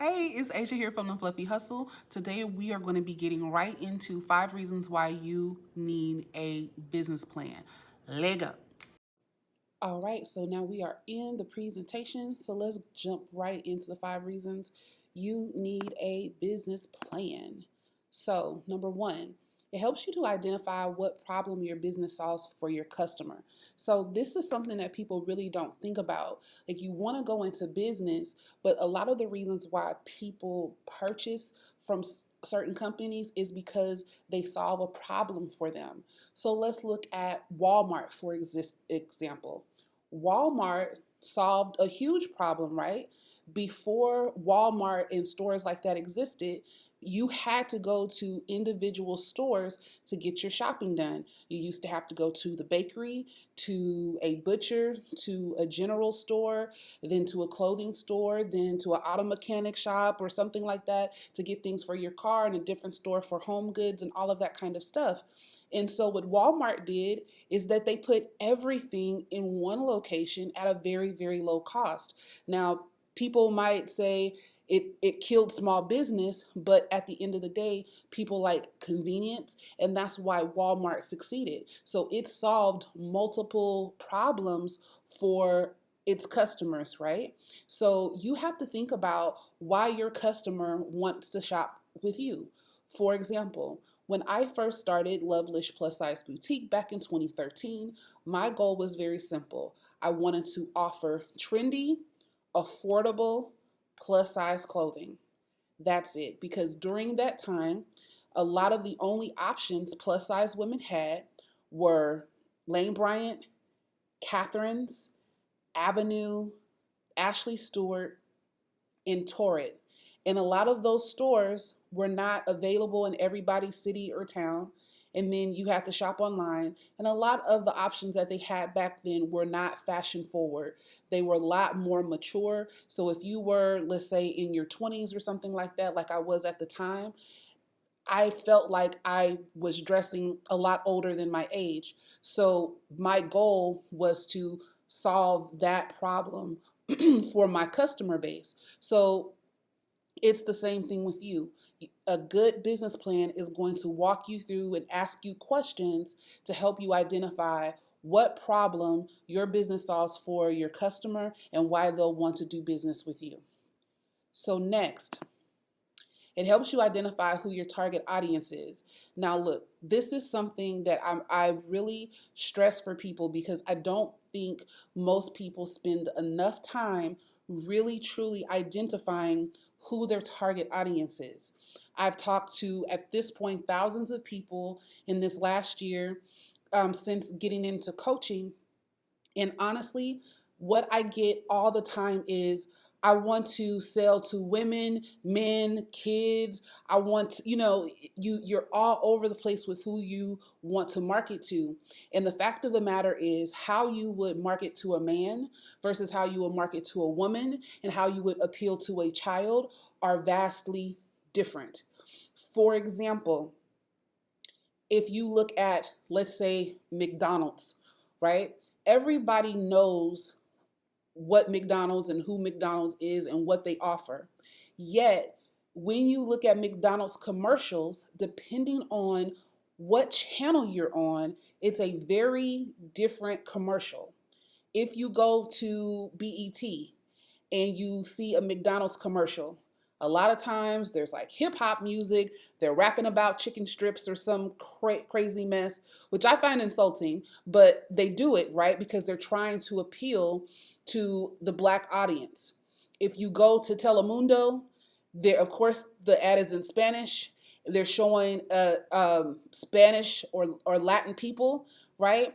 Hey, it's Asia here from The Fluffy Hustle. Today we are going to be getting right into 5 reasons why you need a business plan. Leg up. All right, so now we are in the presentation. So let's jump right into the 5 reasons you need a business plan. So, number one, it helps you to identify what problem your business solves for your customer. So, this is something that people really don't think about. Like, you want to go into business, but a lot of the reasons why people purchase from certain companies is because they solve a problem for them. So, let's look at Walmart, for example. Walmart solved a huge problem, right? Before Walmart and stores like that existed, you had to go to individual stores to get your shopping done. You used to have to go to the bakery, to a butcher, to a general store, then to a clothing store, then to an auto mechanic shop or something like that to get things for your car, and a different store for home goods and all of that kind of stuff. And so what Walmart did is that they put everything in one location at a very, very low cost. Now, people might say it killed small business, but at the end of the day, people like convenience, and that's why Walmart succeeded. So it solved multiple problems for its customers, right? So you have to think about why your customer wants to shop with you. For example, when I first started Lovelish Plus Size Boutique back in 2013, my goal was very simple. I wanted to offer trendy, affordable, plus size clothing. That's it. Because during that time, a lot of the only options plus size women had were Lane Bryant, Catherine's, Avenue, Ashley Stewart, and Torrid. And a lot of those stores were not available in everybody's city or town. And then you had to shop online. And a lot of the options that they had back then were not fashion forward. They were a lot more mature. So if you were, let's say, in your 20s or something like that, like I was at the time, I felt like I was dressing a lot older than my age. So my goal was to solve that problem for my customer base. So it's the same thing with you. A good business plan is going to walk you through and ask you questions to help you identify what problem your business solves for your customer and why they'll want to do business with you. So, next, it helps you identify who your target audience is. Now, look, this is something that I really stress for people because I don't think most people spend enough time really truly identifying who their target audience is. I've talked to, at this point, thousands of people in this last year since getting into coaching. And honestly, what I get all the time is I want to sell to women, men, kids. I want to, you're all over the place with who you want to market to. And the fact of the matter is how you would market to a man versus how you would market to a woman and how you would appeal to a child are vastly different. For example, if you look at, let's say, McDonald's, right? Everybody knows what McDonald's and who McDonald's is and what they offer. Yet, when you look at McDonald's commercials, depending on what channel you're on, it's a very different commercial. If you go to BET and you see a McDonald's commercial, a lot of times there's like hip hop music, they're rapping about chicken strips or some crazy mess, which I find insulting, but they do it, right? Because they're trying to appeal to the black audience. If you go to Telemundo, there, of course, the ad is in Spanish. They're showing Spanish or Latin people, right?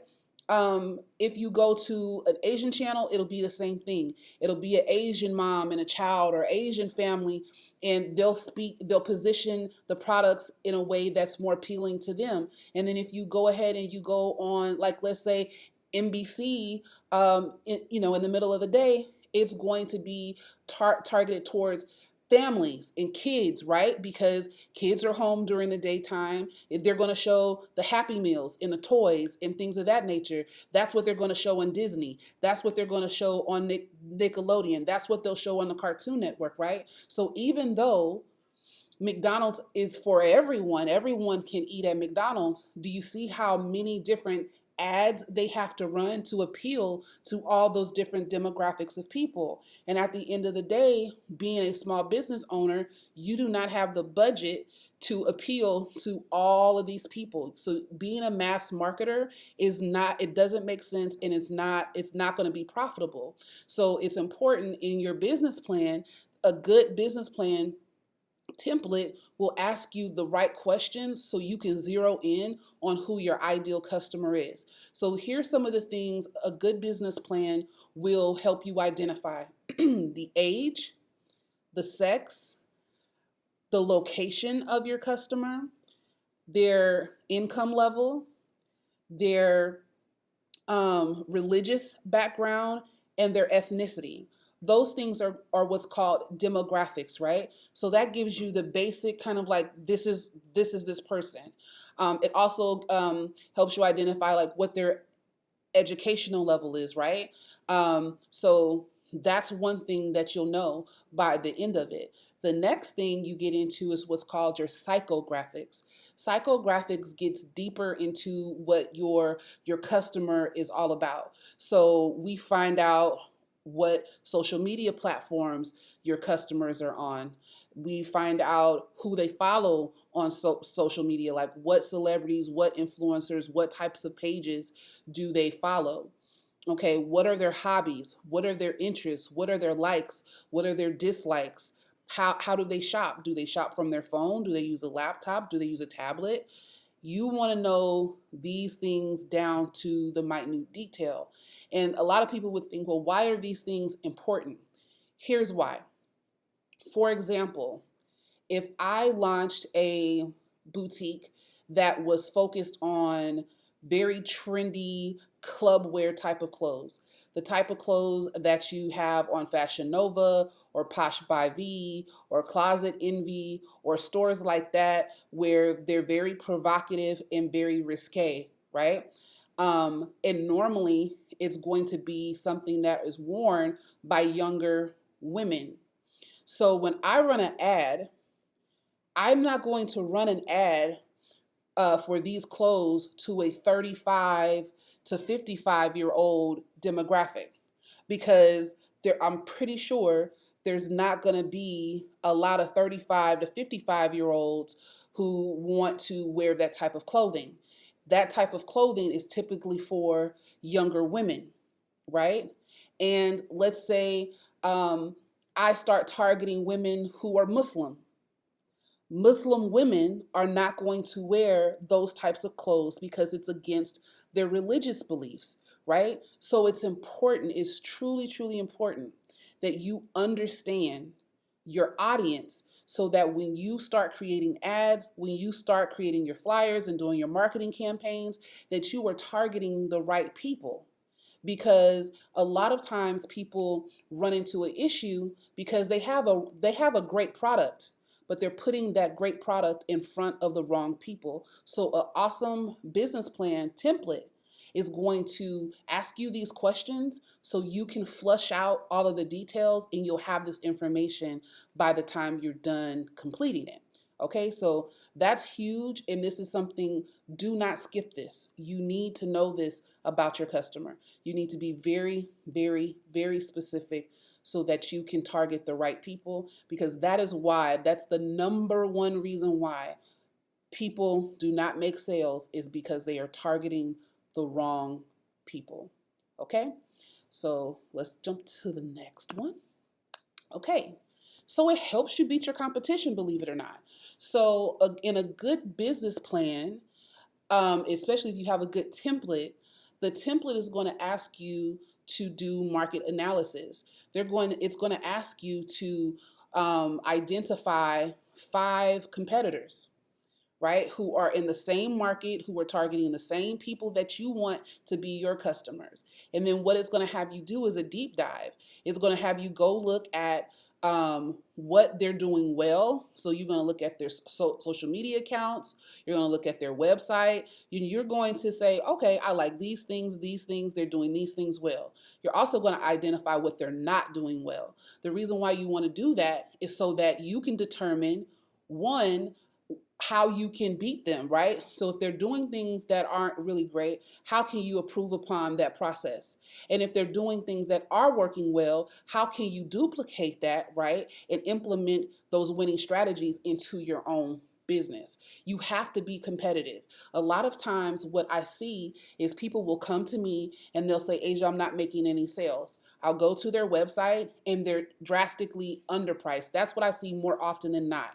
If you go to an Asian channel, it'll be the same thing. It'll be an Asian mom and a child or Asian family, and they'll position the products in a way that's more appealing to them. And then if you go ahead and you go on, like, let's say NBC, in the middle of the day, it's going to be targeted towards families and kids, right? Because kids are home during the daytime. If they're going to show the Happy Meals and the toys and things of that nature, that's what they're going to show on Disney. That's what they're going to show on Nickelodeon. That's what they'll show on the Cartoon Network, right? So even though McDonald's is for everyone, everyone can eat at McDonald's, do you see how many different ads they have to run to appeal to all those different demographics of people? And at the end of the day, being a small business owner, you do not have the budget to appeal to all of these people. So being a mass marketer is not, it doesn't make sense, and it's not going to be profitable. So it's important in your business plan, a good business plan template will ask you the right questions so you can zero in on who your ideal customer is. So here's some of the things a good business plan will help you identify: the age, the sex, the location of your customer, their income level, their religious background, and their ethnicity. Those things are what's called demographics, right? So that gives you the basic kind of like, this is this person. It also helps you identify like what their educational level is, right? So that's one thing that you'll know by the end of it. The next thing you get into is what's called your psychographics. Psychographics gets deeper into what your customer is all about. So we find out what social media platforms your customers are on. We find out who they follow on social media, like what celebrities, what influencers, what types of pages do they follow. Okay, what are their hobbies? What are their interests? What are their likes? What are their dislikes? How do they shop? Do they shop from their phone? Do they use a laptop? Do they use a tablet? You want to know these things down to the minute detail. And a lot of people would think, well, why are these things important? Here's why. For example, if I launched a boutique that was focused on very trendy club wear type of clothes, the type of clothes that you have on Fashion Nova or Posh by V or Closet Envy or stores like that, where they're very provocative and very risque, right? And normally it's going to be something that is worn by younger women. So when I run an ad, I'm not going to run an ad for these clothes to a 35 to 55-year-old demographic, because I'm pretty sure there's not going to be a lot of 35 to 55-year-olds who want to wear that type of clothing. That type of clothing is typically for younger women, right? And let's say I start targeting women who are Muslim. Muslim women are not going to wear those types of clothes because it's against their religious beliefs, right? So it's important, it's truly, truly important that you understand your audience so that when you start creating ads, when you start creating your flyers and doing your marketing campaigns, that you are targeting the right people. Because a lot of times people run into an issue because they have a great product, but they're putting that great product in front of the wrong people. So an awesome business plan template is going to ask you these questions so you can flush out all of the details, and you'll have this information by the time you're done completing it. Okay, so that's huge, and this is something, do not skip this. You need to know this about your customer. You need to be very, very, very specific so that you can target the right people, because that's the number one reason why people do not make sales, is because they are targeting the wrong people. Okay, so let's jump to the next one. Okay, so it helps you beat your competition, believe it or not. So in a good business plan, especially if you have a good template, the template is going to ask you to do market analysis. It's going to ask you to identify 5 competitors, right, who are in the same market, who are targeting the same people that you want to be your customers. And then what it's going to have you do is a deep dive. It's going to have you go look at what they're doing well. So you're going to look at their social media accounts. You're going to look at their website. You're going to say, okay, I like these things, they're doing these things well. You're also going to identify what they're not doing well. The reason why you want to do that is so that you can determine, one, how you can beat them, right? So if they're doing things that aren't really great, how can you improve upon that process? And if they're doing things that are working well, how can you duplicate that, right? And implement those winning strategies into your own business. You have to be competitive. A lot of times what I see is people will come to me and they'll say, Asia, I'm not making any sales. I'll go to their website and they're drastically underpriced. That's what I see more often than not.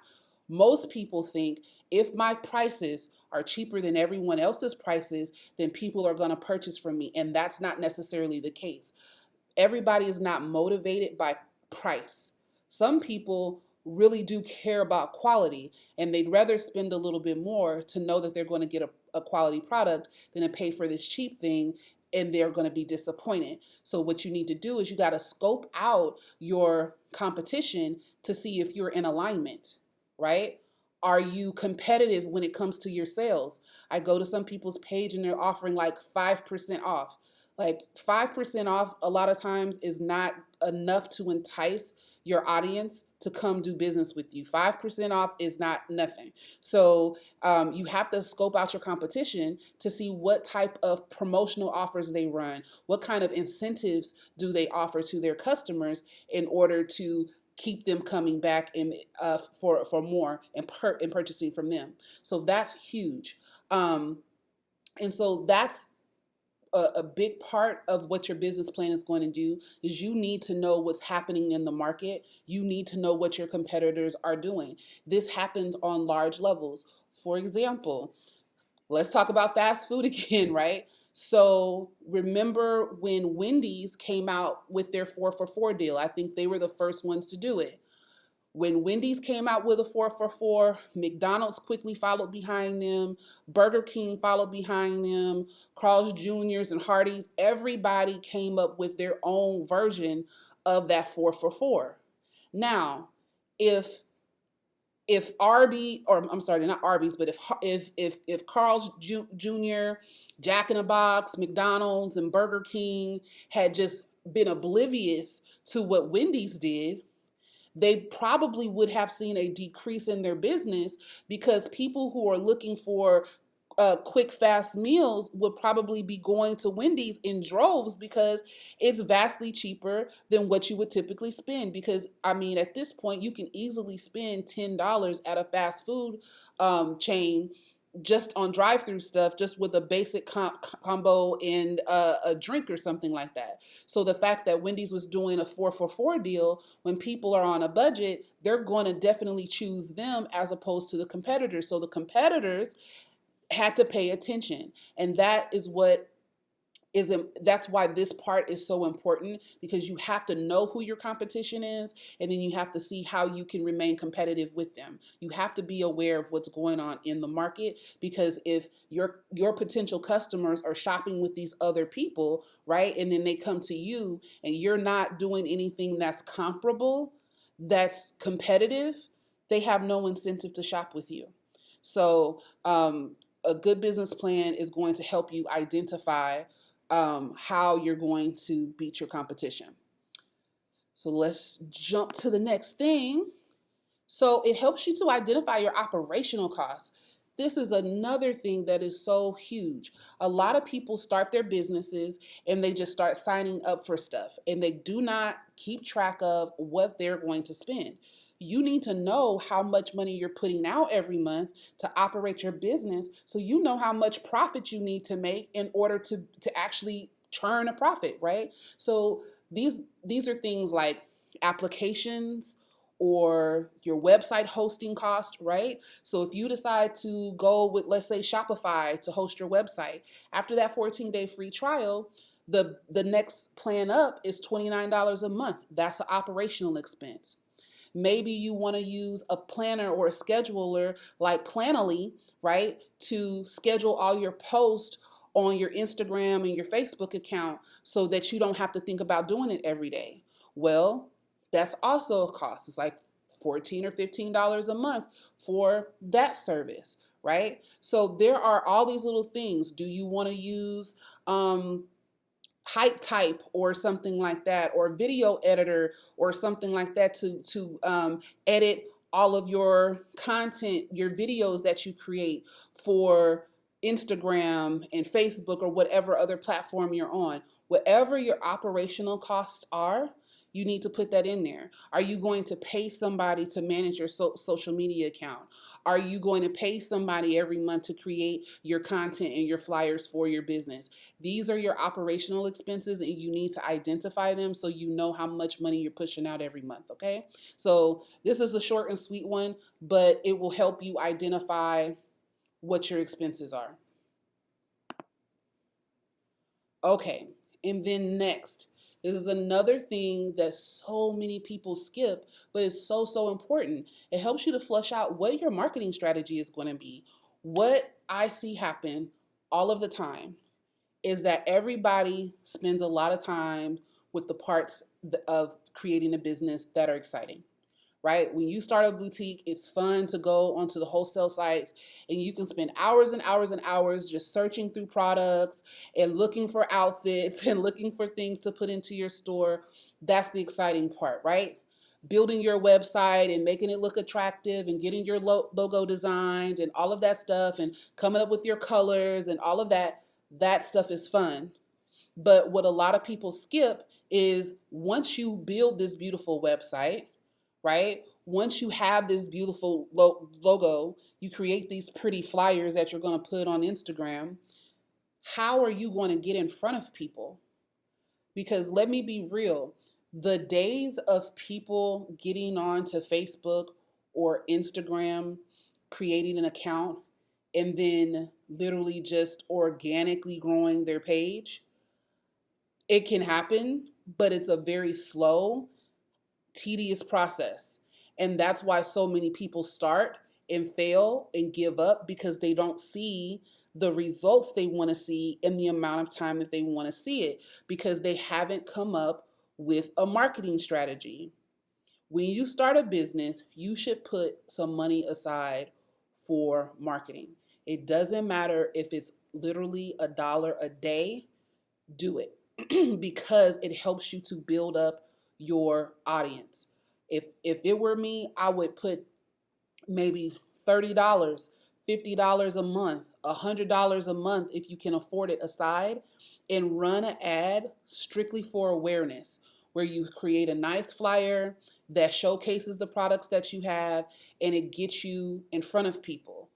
Most people think if my prices are cheaper than everyone else's prices, then people are going to purchase from me. And that's not necessarily the case. Everybody is not motivated by price. Some people really do care about quality, and they'd rather spend a little bit more to know that they're going to get a quality product than to pay for this cheap thing, and they're going to be disappointed. So what you need to do is you got to scope out your competition to see if you're in alignment, right? Are you competitive when it comes to your sales? I go to some people's page and they're offering like 5% off. Like 5% off a lot of times is not enough to entice your audience to come do business with you. 5% off is not nothing. So you have to scope out your competition to see what type of promotional offers they run, what kind of incentives do they offer to their customers in order to keep them coming back and for more and purchasing from them. So that's huge. And so that's a big part of what your business plan is going to do is you need to know what's happening in the market. You need to know what your competitors are doing. This happens on large levels. For example, let's talk about fast food again, right? So remember when Wendy's came out with their 4 for $4 deal? I think they were the first ones to do it. When Wendy's came out with a 4 for $4, McDonald's quickly followed behind them, Burger King followed behind them, Carl's Jr.'s and Hardee's, everybody came up with their own version of that 4 for $4. Now, if Arby, or I'm sorry, not Arby's, but if Carl's Jr., Jack in the Box, McDonald's, and Burger King had just been oblivious to what Wendy's did, they probably would have seen a decrease in their business because people who are looking for quick, fast meals would probably be going to Wendy's in droves because it's vastly cheaper than what you would typically spend. Because, I mean, at this point, you can easily spend $10 at a fast food chain just on drive-through stuff, just with a basic combo and a drink or something like that. So the fact that Wendy's was doing a 4 for $4 deal, when people are on a budget, they're going to definitely choose them as opposed to the competitors. So the competitors had to pay attention, and that's why this part is so important, because you have to know who your competition is, and then you have to see how you can remain competitive with them. You have to be aware of what's going on in the market, because if your potential customers are shopping with these other people, right, and then they come to you and you're not doing anything that's comparable, that's competitive, they have no incentive to shop with you. So a good business plan is going to help you identify how you're going to beat your competition. So let's jump to the next thing. So it helps you to identify your operational costs. This is another thing that is so huge. A lot of people start their businesses and they just start signing up for stuff, and they do not keep track of what they're going to spend. You need to know how much money you're putting out every month to operate your business, so you know how much profit you need to make in order to actually churn a profit, right? So these are things like applications or your website hosting cost, right? So if you decide to go with, let's say, Shopify to host your website, after that 14-day free trial, the next plan up is $29 a month. That's an operational expense. Maybe you want to use a planner or a scheduler like Planoly, right, to schedule all your posts on your Instagram and your Facebook account so that you don't have to think about doing it every day. Well, That's also a cost. It's like $14 or $15 a month for that service, right? So there are all these little things. Do you want to use hype type or something like that, or video editor or something like that to edit all of your content, your videos that you create for Instagram and Facebook or whatever other platform you're on? Whatever your operational costs are, you need to put that in there. Are you going to pay somebody to manage your social media account? Are you going to pay somebody every month to create your content and your flyers for your business? These are your operational expenses, and you need to identify them so you know how much money you're pushing out every month, okay? So this is a short and sweet one, but it will help you identify what your expenses are. Okay, and then next, this is another thing that so many people skip, but it's so important. It helps you to flush out what your marketing strategy is going to be. What I see happen all of the time is that everybody spends a lot of time with the parts of creating a business that are exciting, right? When you start a boutique, it's fun to go onto the wholesale sites and you can spend hours and hours and hours just searching through products and looking for outfits and looking for things to put into your store. That's the exciting part, right? Building your website and making it look attractive and getting your logo designed and all of that stuff and coming up with your colors and all of that. That stuff is fun. But what a lot of people skip is once you build this beautiful website, right? Once you have this beautiful logo, you create these pretty flyers that you're going to put on Instagram. How are you going to get in front of people? Because let me be real, the days of people getting onto Facebook or Instagram, creating an account, and then literally just organically growing their page, it can happen, but it's a very slow, tedious process. And that's why so many people start and fail and give up, because they don't see the results they want to see in the amount of time that they want to see it, because they haven't come up with a marketing strategy. When you start a business, you should put some money aside for marketing. It doesn't matter if it's literally $1 a day, do it because it helps you to build up your audience. If it were me, I would put maybe $30, $50 a month, $100 a month if you can afford it aside, and run an ad strictly for awareness, where you create a nice flyer that showcases the products that you have and it gets you in front of people.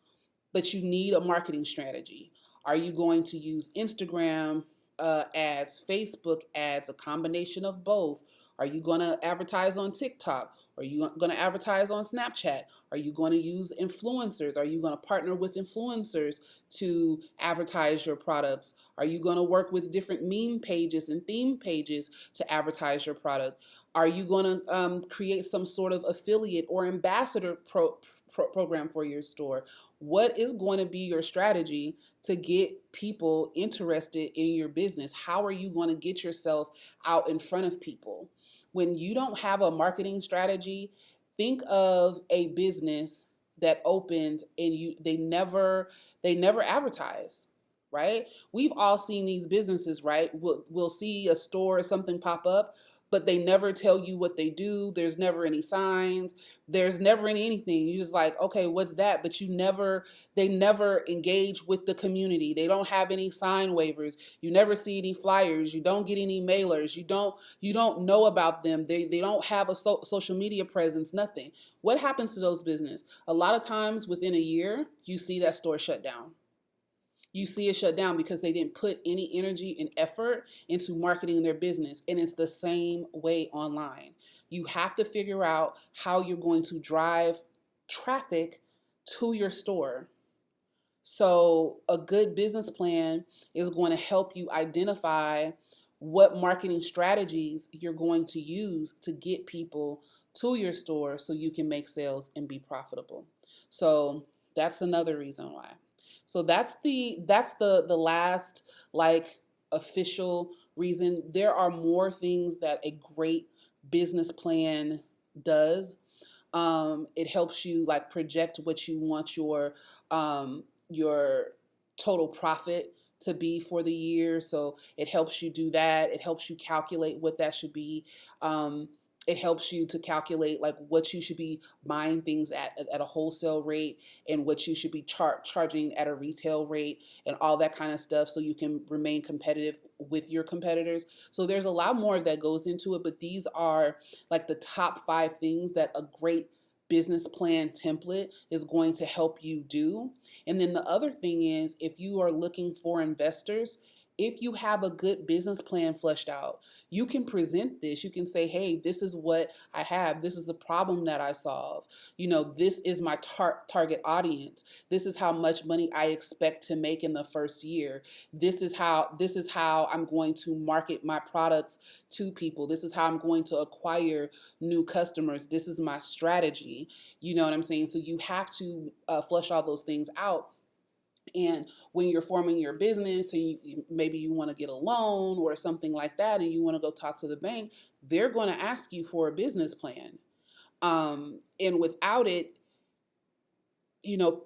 But you need a marketing strategy. Are you going to use Instagram ads, Facebook ads, a combination of both? Are you going to advertise on TikTok? Are you going to advertise on Snapchat? Are you going to use influencers? Are you going to partner with influencers to advertise your products? Are you going to work with different meme pages and theme pages to advertise your product? Are you going to create some sort of affiliate or ambassador program for your store? What is going to be your strategy to get people interested in your business? How are you going to get yourself out in front of people? When you don't have a marketing strategy, think of a business that opened and they never advertise, right? We've all seen these businesses, right? We'll see a store or something pop up, but they never tell you what they do. There's never any signs. There's never anything. You're just like, okay, what's that? But they never engage with the community. They don't have any sign waivers. You never see any flyers. You don't get any mailers. You don't know about them. They don't have a social media presence, nothing. What happens to those businesses? A lot of times within a year, you see that store shut down. You see it shut down because they didn't put any energy and effort into marketing their business. And it's the same way online. You have to figure out how you're going to drive traffic to your store. So a good business plan is going to help you identify what marketing strategies you're going to use to get people to your store so you can make sales and be profitable. So that's another reason why. So that's the last like official reason. There are more things that a great business plan does. It helps you like project what you want your total profit to be for the year. So it helps you do that. It helps you calculate what that should be. Um, it helps you to calculate like what you should be buying things at a wholesale rate and what you should be charging at a retail rate and all that kind of stuff, so you can remain competitive with your competitors. So there's a lot more that goes into it, but these are like the top 5 things that a great business plan template is going to help you do. And then the other thing is, if you are looking for investors, if you have a good business plan fleshed out, you can present this. You can say, hey, this is what I have. This is the problem that I solve. This is my target audience. This is how much money I expect to make in the first year. This is how I'm going to market my products to people. This is how I'm going to acquire new customers. This is my strategy. You know what I'm saying? So you have to flesh all those things out. And when you're forming your business and maybe you want to get a loan or something like that, and you want to go talk to the bank, they're going to ask you for a business plan. And without it,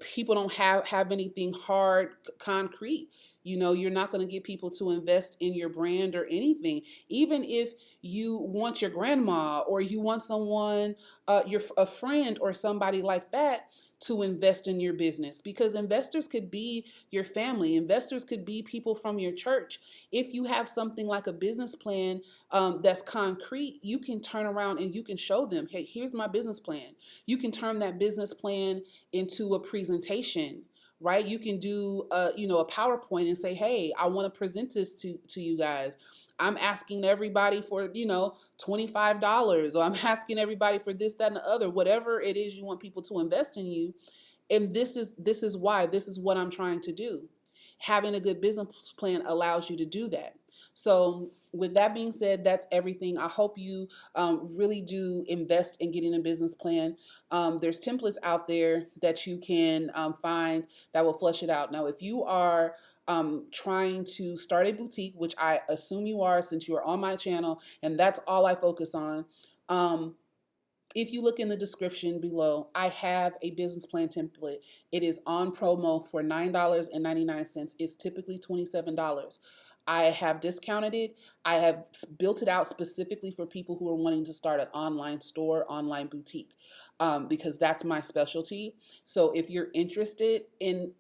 people don't have anything hard, concrete. You're not going to get people to invest in your brand or anything. Even if you want your grandma or you want someone, a friend or somebody like that to invest in your business, because investors could be your family. Investors could be people from your church. If you have something like a business plan that's concrete, you can turn around and you can show them, hey, here's my business plan. You can turn that business plan into a presentation, right? You can do a PowerPoint and say, hey, I want to present this to you guys. I'm asking everybody for, $25, or I'm asking everybody for this, that, and the other, whatever it is you want people to invest in you. And this is why, this is what I'm trying to do. Having a good business plan allows you to do that. So with that being said, that's everything. I hope you really do invest in getting a business plan. There's templates out there that you can find that will flesh it out. Now, if you are trying to start a boutique, which I assume you are since you are on my channel, and that's all I focus on, if you look in the description below, I have a business plan template. It is on promo for $9.99. It's typically $27. I have discounted it. I have built it out specifically for people who are wanting to start an online store, online boutique, because that's my specialty. So if you're interested in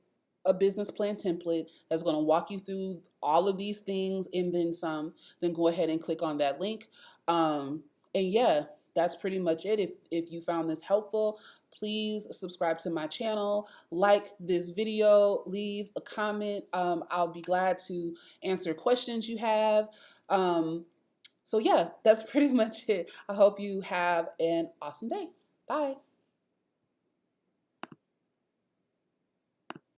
a business plan template that's going to walk you through all of these things and then some, then go ahead and click on that link. And yeah, that's pretty much it. If you found this helpful, please subscribe to my channel, like this video, leave a comment. I'll be glad to answer questions you have. So yeah, that's pretty much it. I hope you have an awesome day. Bye.